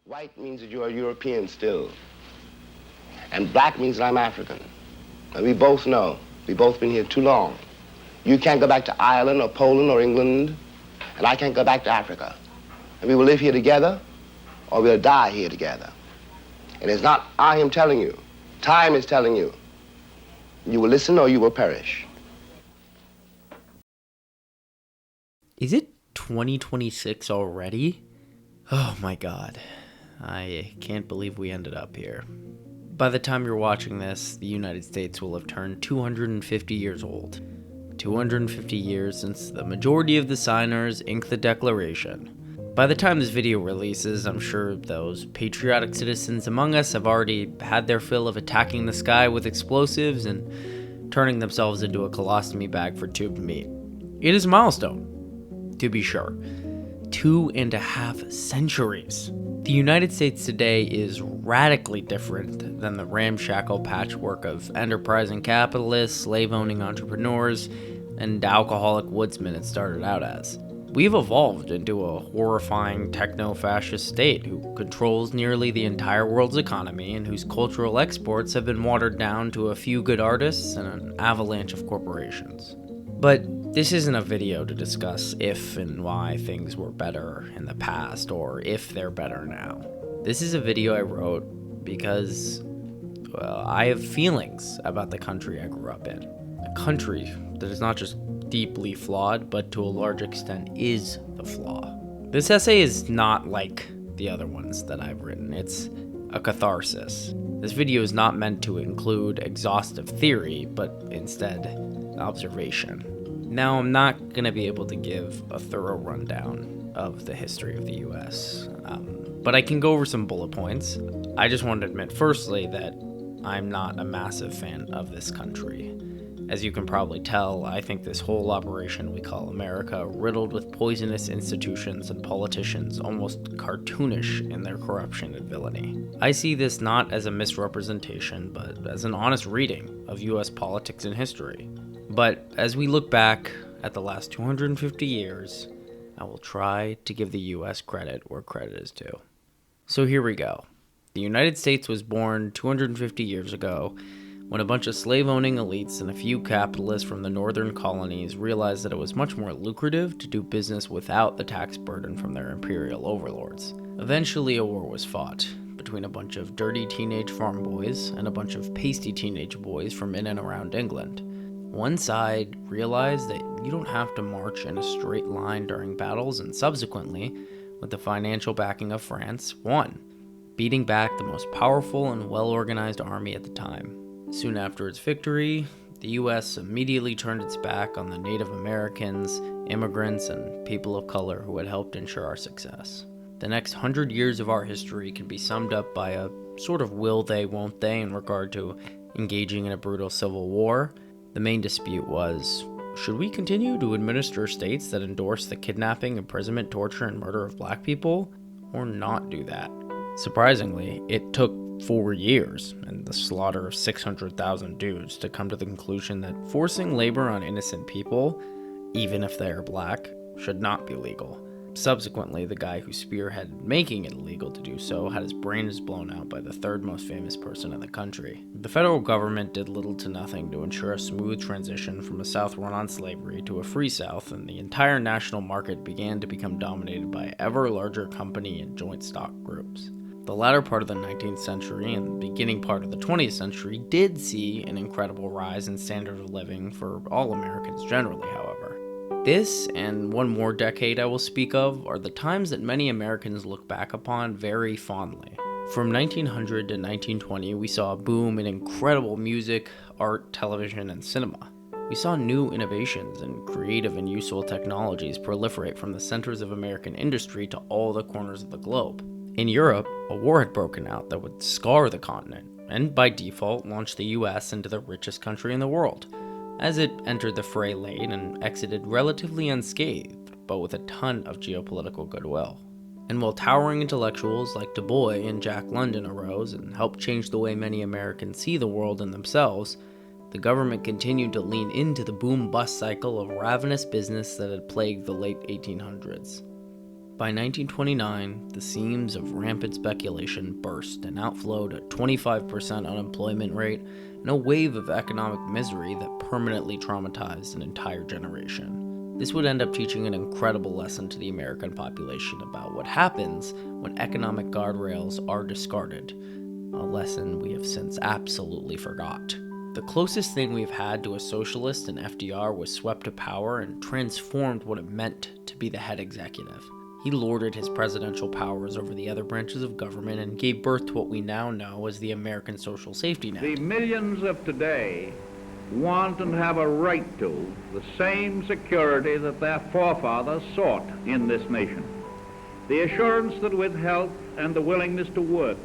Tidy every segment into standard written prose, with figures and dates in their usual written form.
White means that you're a European still. And black means that I'm African. And we both know, we've both been here too long. You can't go back to Ireland or Poland or England, and I can't go back to Africa. And we will live here together, or we'll die here together. And it's not I am telling you. Time is telling you. You will listen or you will perish. Is it 2026 already? Oh my God. I can't believe we ended up here. By the time you're watching this, the United States will have turned 250 years old. 250 years since the majority of the signers inked the Declaration. By the time this video releases, I'm sure those patriotic citizens among us have already had their fill of attacking the sky with explosives and turning themselves into a colostomy bag for tubed meat. It is a milestone, to be sure. 2.5 centuries. The United States today is radically different than the ramshackle patchwork of enterprising capitalists, slave-owning entrepreneurs, and alcoholic woodsmen it started out as. We've evolved into a horrifying techno-fascist state who controls nearly the entire world's economy and whose cultural exports have been watered down to a few good artists and an avalanche of corporations. But this isn't a video to discuss if and why things were better in the past or if they're better now. This is a video I wrote because, well, I have feelings about the country I grew up in. A country that is not just deeply flawed, but to a large extent is the flaw. This essay is not like the other ones that I've written. It's a catharsis. This video is not meant to include exhaustive theory, but instead observation. Now, I'm not going to be able to give a thorough rundown of the history of the US, but I can go over some bullet points. I just want to admit, firstly, that I'm not a massive fan of this country. As you can probably tell, I think this whole operation we call America, riddled with poisonous institutions and politicians almost cartoonish in their corruption and villainy. I see this not as a misrepresentation, but as an honest reading of US politics and history. But as we look back at the last 250 years, I will try to give the US credit where credit is due. So here we go. The United States was born 250 years ago when a bunch of slave-owning elites and a few capitalists from the northern colonies realized that it was much more lucrative to do business without the tax burden from their imperial overlords. Eventually, a war was fought between a bunch of dirty teenage farm boys and a bunch of pasty teenage boys from in and around England. One side realized that you don't have to march in a straight line during battles, and subsequently, with the financial backing of France, won, beating back the most powerful and well-organized army at the time. Soon after its victory, the US immediately turned its back on the Native Americans, immigrants, and people of color who had helped ensure our success. The next 100 years of our history can be summed up by a sort of will they, won't they in regard to engaging in a brutal civil war. The main dispute was, should we continue to administer states that endorse the kidnapping, imprisonment, torture, and murder of black people, or not do that? Surprisingly, it took 4 years and the slaughter of 600,000 dudes to come to the conclusion that forcing labor on innocent people, even if they are black, should not be legal. Subsequently, the guy who spearheaded making it illegal to do so had his brains blown out by the third most famous person in the country. The federal government did little to nothing to ensure a smooth transition from a South run on slavery to a free South, and the entire national market began to become dominated by ever larger company and joint stock groups. The latter part of the 19th century and the beginning part of the 20th century did see an incredible rise in standard of living for all Americans generally, however. This, and one more decade I will speak of, are the times that many Americans look back upon very fondly. From 1900 to 1920, we saw a boom in incredible music, art, television, and cinema. We saw new innovations and creative and useful technologies proliferate from the centers of American industry to all the corners of the globe. In Europe, a war had broken out that would scar the continent, and by default launch the US into the richest country in the world, as it entered the fray late and exited relatively unscathed, but with a ton of geopolitical goodwill. And while towering intellectuals like Du Bois and Jack London arose and helped change the way many Americans see the world and themselves, the government continued to lean into the boom-bust cycle of ravenous business that had plagued the late 1800s. By 1929, the seams of rampant speculation burst and outflowed a 25% unemployment rate and a wave of economic misery that permanently traumatized an entire generation. This would end up teaching an incredible lesson to the American population about what happens when economic guardrails are discarded, a lesson we have since absolutely forgot. The closest thing we've had to a socialist in FDR was swept to power and transformed what it meant to be the head executive. He lorded his presidential powers over the other branches of government and gave birth to what we now know as the American social safety net. The millions of today want and have a right to the same security that their forefathers sought in this nation. The assurance that with health and the willingness to work,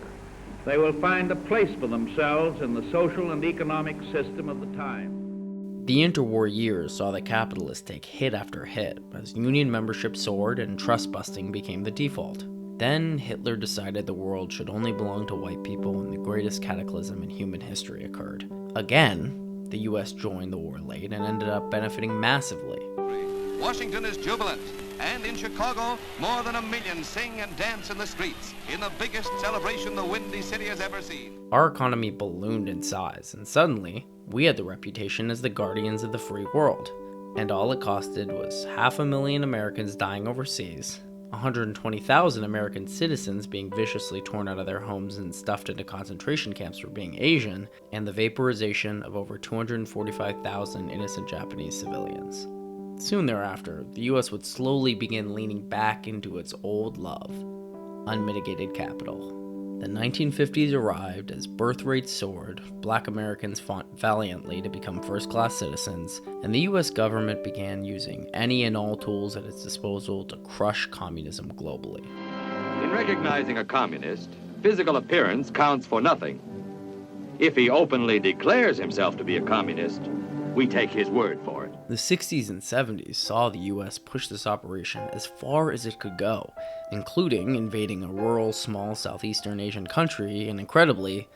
they will find a place for themselves in the social and economic system of the time. The interwar years saw the capitalists take hit after hit as union membership soared and trust busting became the default. Then Hitler decided the world should only belong to white people and the greatest cataclysm in human history occurred. Again, the US joined the war late and ended up benefiting massively. Washington is jubilant, and in Chicago, more than 1 million sing and dance in the streets in the biggest celebration the Windy City has ever seen. Our economy ballooned in size, and suddenly, we had the reputation as the guardians of the free world. And all it costed was 500,000 Americans dying overseas, 120,000 American citizens being viciously torn out of their homes and stuffed into concentration camps for being Asian, and the vaporization of over 245,000 innocent Japanese civilians. Soon thereafter, the US would slowly begin leaning back into its old love, unmitigated capital. The 1950s arrived as birth rates soared, black Americans fought valiantly to become first-class citizens, and the US government began using any and all tools at its disposal to crush communism globally. In recognizing a communist, physical appearance counts for nothing. If he openly declares himself to be a communist, we take his word for it. The 60s and 70s saw the US push this operation as far as it could go, including invading a rural, small Southeastern Asian country and, incredibly,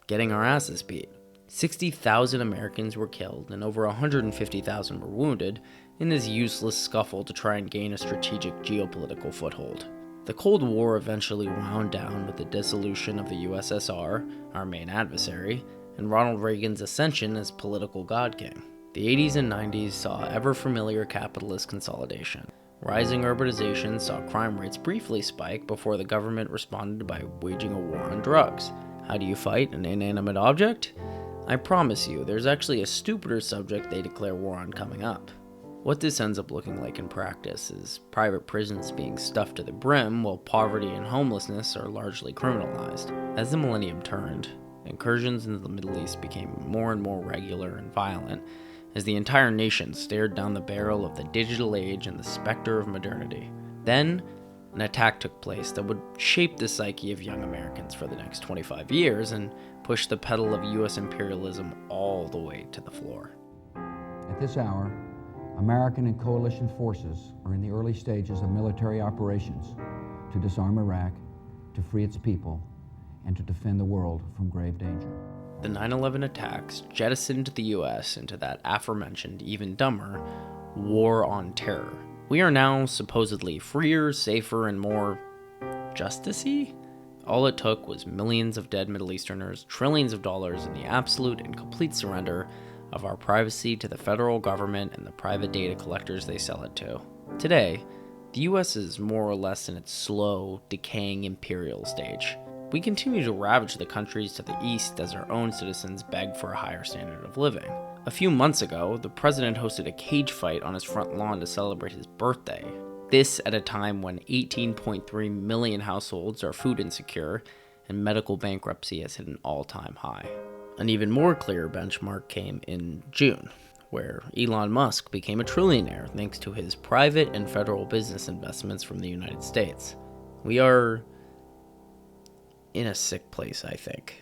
getting our asses beat. 60,000 Americans were killed and over 150,000 were wounded in this useless scuffle to try and gain a strategic geopolitical foothold. The Cold War eventually wound down with the dissolution of the USSR, our main adversary, and Ronald Reagan's ascension as political god king. The 80s and 90s saw ever-familiar capitalist consolidation. Rising urbanization saw crime rates briefly spike before the government responded by waging a war on drugs. How do you fight an inanimate object? I promise you, there's actually a stupider subject they declare war on coming up. What this ends up looking like in practice is private prisons being stuffed to the brim while poverty and homelessness are largely criminalized. As the millennium turned, incursions into the Middle East became more and more regular and violent as the entire nation stared down the barrel of the digital age and the specter of modernity. Then, an attack took place that would shape the psyche of young Americans for the next 25 years and push the pedal of U.S. imperialism all the way to the floor. At this hour, American and coalition forces are in the early stages of military operations to disarm Iraq, to free its people, and to defend the world from grave danger. The 9/11 attacks jettisoned the U.S. into that aforementioned, even dumber, war on terror. We are now supposedly freer, safer, and more justice-y? All it took was millions of dead Middle Easterners, trillions of dollars, and the absolute and complete surrender of our privacy to the federal government and the private data collectors they sell it to. Today, the U.S. is more or less in its slow, decaying imperial stage. We continue to ravage the countries to the east as our own citizens beg for a higher standard of living. A few months ago, the president hosted a cage fight on his front lawn to celebrate his birthday. This at a time when 18.3 million households are food insecure and medical bankruptcy has hit an all-time high. An even more clear benchmark came in June, where Elon Musk became a trillionaire thanks to his private and federal business investments from the United States. We are in a sick place, I think.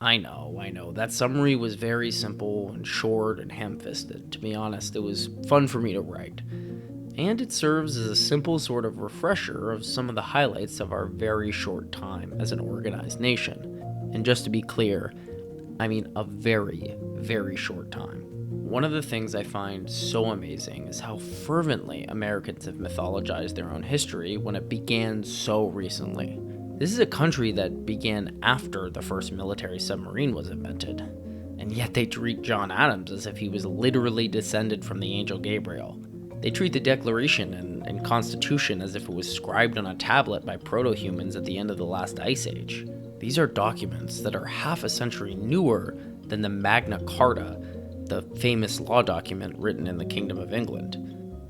I know. That summary was very simple and short and ham-fisted. To be honest, it was fun for me to write. And it serves as a simple sort of refresher of some of the highlights of our very short time as an organized nation. And just to be clear, I mean a very, very short time. one of the things I find so amazing is how fervently Americans have mythologized their own history when it began so recently. This is a country that began after the first military submarine was invented, and yet they treat John Adams as if he was literally descended from the angel Gabriel. They treat the Declaration and Constitution as if it was scribed on a tablet by proto-humans at the end of the last ice age. These are documents that are half a century newer than the Magna Carta, the famous law document written in the Kingdom of England.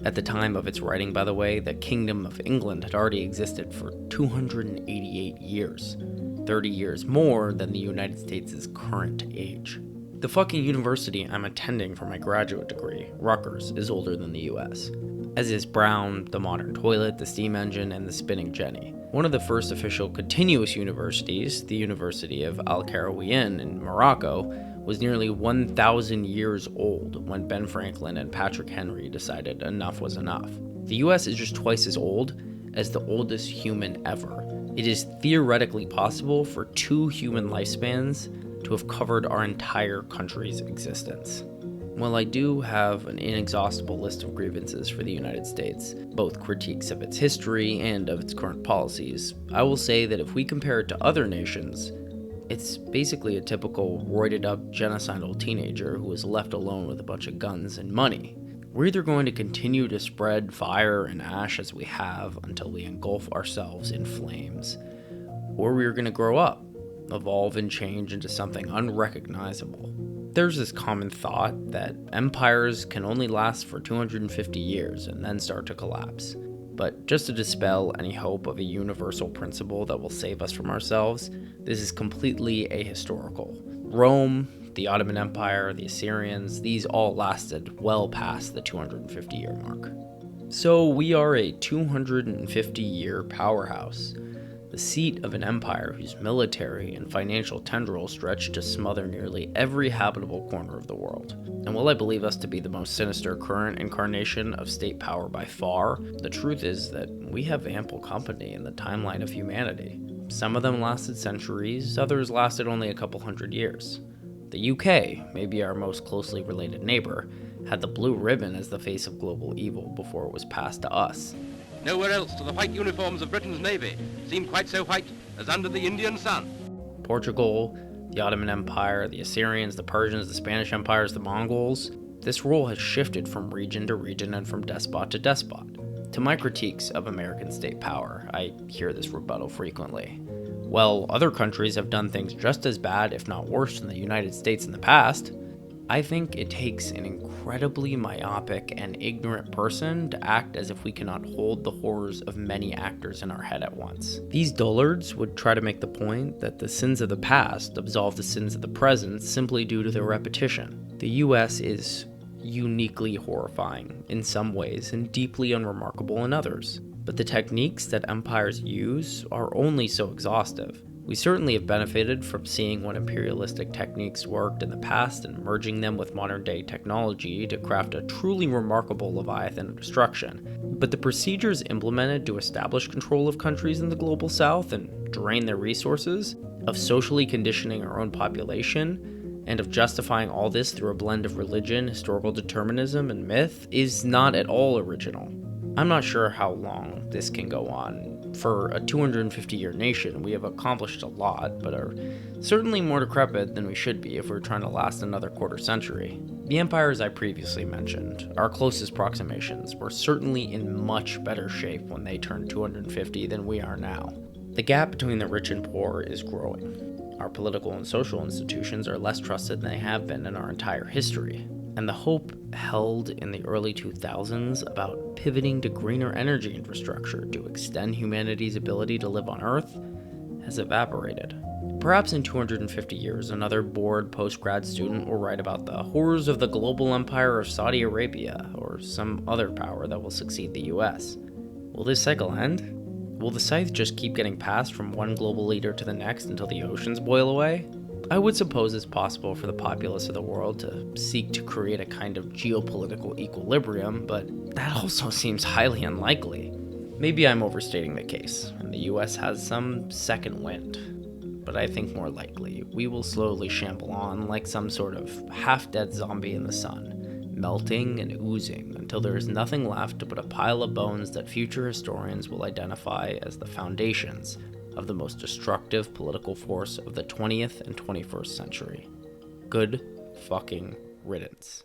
At the time of its writing, by the way, the Kingdom of England had already existed for 288 years, 30 years more than the United States' current age. The fucking university I'm attending for my graduate degree, Rutgers, is older than the US, as is Brown, the modern toilet, the steam engine, and the spinning jenny. One of the first official continuous universities, the University of Al Qarawiyyin in Morocco, was nearly 1,000 years old when Ben Franklin and Patrick Henry decided enough was enough. The US is just twice as old as the oldest human ever. It is theoretically possible for 2 human lifespans to have covered our entire country's existence. While I do have an inexhaustible list of grievances for the United States, both critiques of its history and of its current policies, I will say that if we compare it to other nations, it's basically a typical roided-up genocidal teenager who was left alone with a bunch of guns and money. We're either going to continue to spread fire and ash as we have until we engulf ourselves in flames, or we're going to grow up, evolve and change into something unrecognizable. There's this common thought that empires can only last for 250 years and then start to collapse. But just to dispel any hope of a universal principle that will save us from ourselves, this is completely ahistorical. Rome, the Ottoman Empire, the Assyrians, these all lasted well past the 250-year mark. So we are a 250-year powerhouse, the seat of an empire whose military and financial tendrils stretch to smother nearly every habitable corner of the world. And while I believe us to be the most sinister current incarnation of state power by far, the truth is that we have ample company in the timeline of humanity. Some of them lasted centuries, others lasted only a couple hundred years. The UK, maybe our most closely related neighbor, had the blue ribbon as the face of global evil before it was passed to us. Nowhere else do the white uniforms of Britain's navy seem quite so white as under the Indian sun. Portugal, the Ottoman Empire, the Assyrians, the Persians, the Spanish empires, the Mongols. This role has shifted from region to region and from despot to despot. To my critiques of American state power, I hear this rebuttal frequently. Well, other countries have done things just as bad, if not worse, than the United States in the past. I think it takes an incredibly myopic and ignorant person to act as if we cannot hold the horrors of many actors in our head at once. These dullards would try to make the point that the sins of the past absolve the sins of the present simply due to their repetition. The US is uniquely horrifying in some ways and deeply unremarkable in others, but the techniques that empires use are only so exhaustive. We certainly have benefited from seeing what imperialistic techniques worked in the past and merging them with modern-day technology to craft a truly remarkable leviathan of destruction. But the procedures implemented to establish control of countries in the global south and drain their resources, of socially conditioning our own population, and of justifying all this through a blend of religion, historical determinism, and myth, is not at all original. I'm not sure how long this can go on. For a 250-year nation, we have accomplished a lot, but are certainly more decrepit than we should be if we're trying to last another quarter century. The empires I previously mentioned, our closest approximations, were certainly in much better shape when they turned 250 than we are now. The gap between the rich and poor is growing. Our political and social institutions are less trusted than they have been in our entire history. And the hope held in the early 2000s about pivoting to greener energy infrastructure to extend humanity's ability to live on Earth has evaporated. Perhaps in 250 years, another bored post-grad student will write about the horrors of the global empire of Saudi Arabia or some other power that will succeed the US. Will this cycle end? Will the scythe just keep getting passed from one global leader to the next until the oceans boil away? I would suppose it's possible for the populace of the world to seek to create a kind of geopolitical equilibrium, but that also seems highly unlikely. Maybe I'm overstating the case, and the US has some second wind. But I think more likely, we will slowly shamble on like some sort of half-dead zombie in the sun, melting and oozing until there is nothing left but a pile of bones that future historians will identify as the foundations of the most destructive political force of the 20th and 21st century. Good fucking riddance.